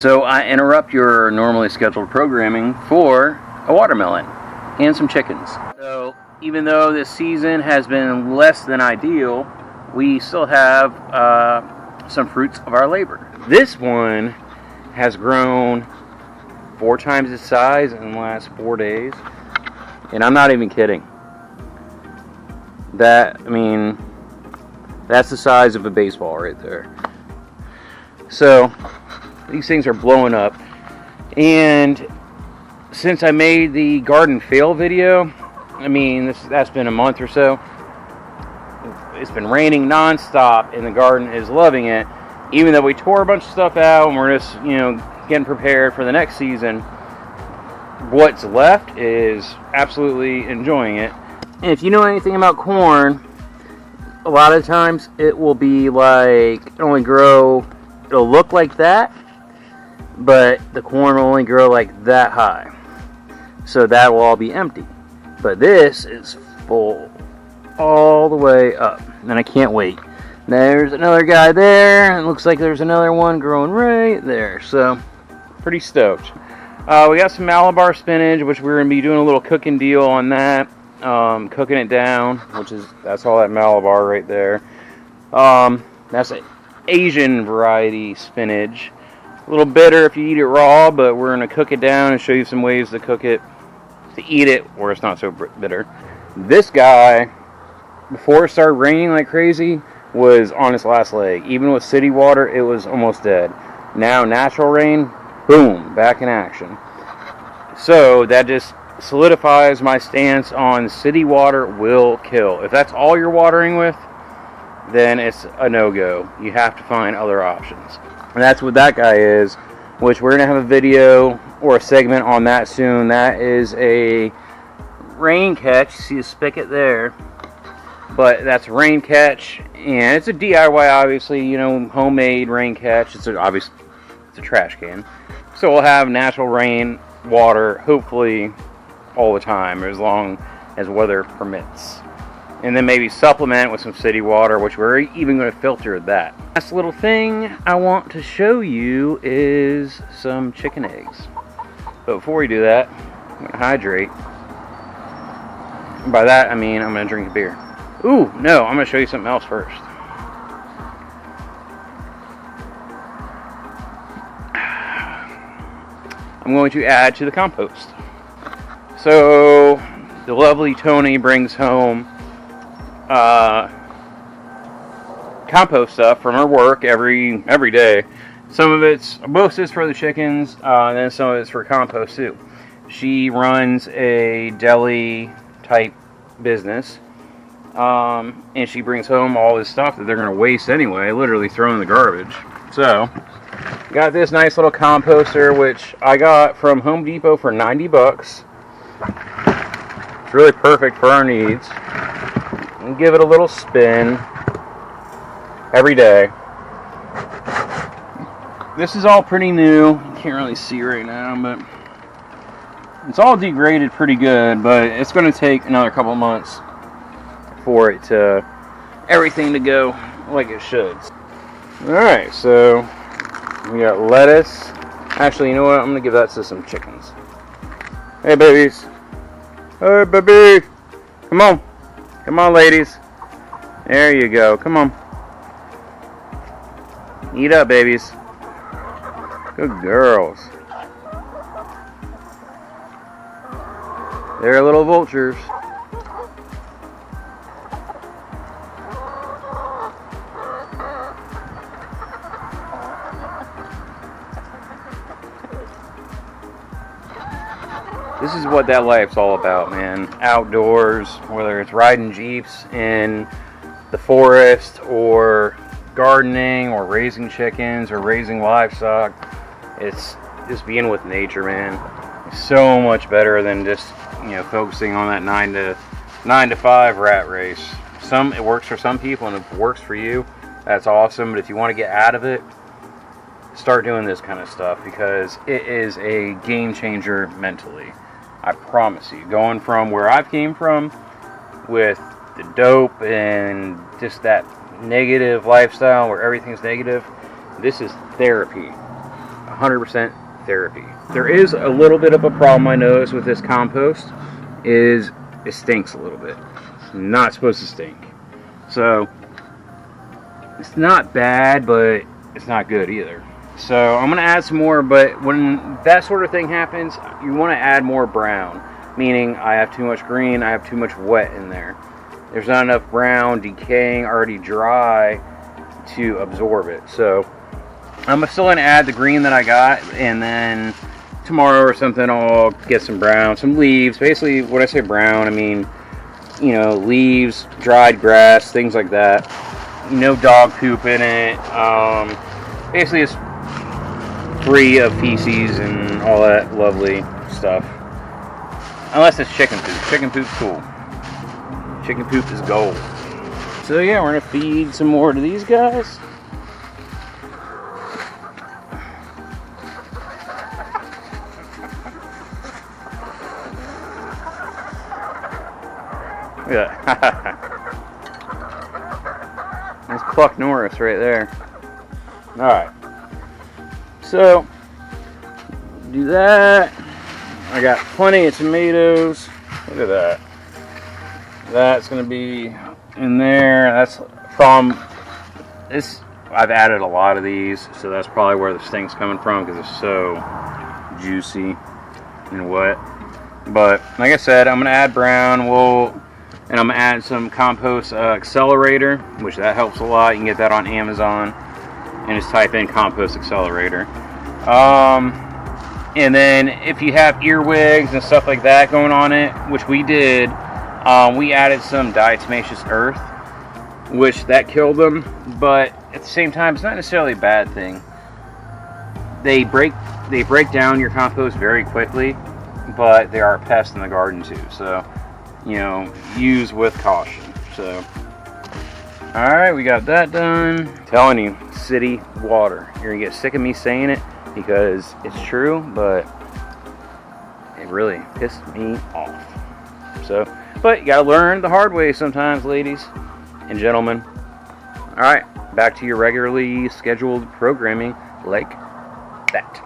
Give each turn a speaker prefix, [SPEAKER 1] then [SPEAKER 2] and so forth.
[SPEAKER 1] So I interrupt your normally scheduled programming for a watermelon and some chickens. So even though this season has been less than ideal, we still have some fruits of our labor. This one has grown 4 times its size in the last 4 days, and I'm not even kidding. That's the size of a baseball right there. So these things are blowing up, and since I made the garden fail video, that's been a month or so. It's been raining non-stop and the garden is loving it. Even though we tore a bunch of stuff out and we're just getting prepared for the next season, what's left is absolutely enjoying it. And if you know anything about corn, a lot of times it will be like it'll look like that, but the corn will only grow like that high. So that will all be empty. But this is full all the way up, and I can't wait. There's another guy there, and it looks like there's another one growing right there. So pretty stoked. We got some Malabar spinach, which we're going to be doing a little cooking deal on that. Cooking it down, that's all that Malabar right there. That's an Asian variety spinach. A little bitter if you eat it raw, but we're going to cook it down and show you some ways to cook it, to eat it where it's not so bitter. This guy, before it started raining like crazy, was on its last leg. Even with city water, it was almost dead. Now natural rain, boom, back in action. So that just solidifies my stance on city water will kill. If that's all you're watering with, then it's a no-go. You have to find other options. And that's what that guy is, which we're going to have a video or a segment on that soon. That is a rain catch. You see the spigot there. But that's a rain catch, and it's a DIY, obviously, homemade rain catch. It's a trash can. So we'll have natural rain water, hopefully, all the time, as long as weather permits. And then maybe supplement with some city water, which we're even going to filter that. Last little thing I want to show you is some chicken eggs. But before we do that, I'm going to hydrate. And by that, I mean I'm going to drink a beer. Ooh, no, I'm going to show you something else first. I'm going to add to the compost. So, the lovely Tony brings home compost stuff from her work every day. Most is for the chickens, and then some of it's for compost too. She runs a deli type business, and she brings home all this stuff that they're going to waste anyway, literally throw in the garbage. So, got this nice little composter, which I got from Home Depot for $90. It's really perfect for our needs. And give it a little spin every day. This is all pretty new. You can't really see right now, but it's all degraded pretty good, but it's going to take another couple months for everything to go like it should. Alright, so we got lettuce. Actually, you know what? I'm going to give that to some chickens. Hey, babies. Hey, baby. Come on. Come on, ladies. There you go. Come on. Eat up, babies. Good girls. They're little vultures. This is what that life's all about, man. Outdoors, whether it's riding Jeeps in the forest or gardening or raising chickens or raising livestock. It's just being with nature, man. It's so much better than just, focusing on that 9 to 5 rat race. It works for some people, and if it works for you, that's awesome. But if you want to get out of it, start doing this kind of stuff, because it is a game changer mentally. I promise you, going from where I came from with the dope and just that negative lifestyle where everything's negative, this is therapy, 100% therapy. There is a little bit of a problem I noticed with this compost, is it stinks a little bit. It's not supposed to stink. So it's not bad, but it's not good either. So I'm gonna add some more, but when that sort of thing happens, you want to add more brown, meaning I have too much green, I have too much wet in there. There's not enough brown, decaying, already dry to absorb it. So I'm still gonna add the green that I got, and then tomorrow or something I'll get some brown, some leaves. Basically, when I say brown, I mean, you know, leaves, dried grass, things like that. No dog poop in it. Basically, it's free of feces and all that lovely stuff. Unless it's chicken poop. Chicken poop's cool. Chicken poop is gold. So yeah, we're gonna feed some more to these guys. Look at that. That's Pluck Norris right there. Alright. So, do that. I got plenty of tomatoes. Look at that. That's going to be in there. That's from this. I've added a lot of these, so that's probably where the stink's coming from, because it's so juicy and wet. But like I said, I'm going to add brown. And I'm going to add some compost accelerator, which that helps a lot. You can get that on Amazon and just type in compost accelerator. And then if you have earwigs and stuff like that going on it, which we did, we added some diatomaceous earth, which that killed them. But at the same time, it's not necessarily a bad thing. They break down your compost very quickly, but they are a pest in the garden too. So, you know, use with caution. So, alright, we got that done. I'm telling you, city water. You're gonna get sick of me saying it because it's true, but it really pissed me off. So, but you gotta learn the hard way sometimes, ladies and gentlemen. Alright, back to your regularly scheduled programming like that.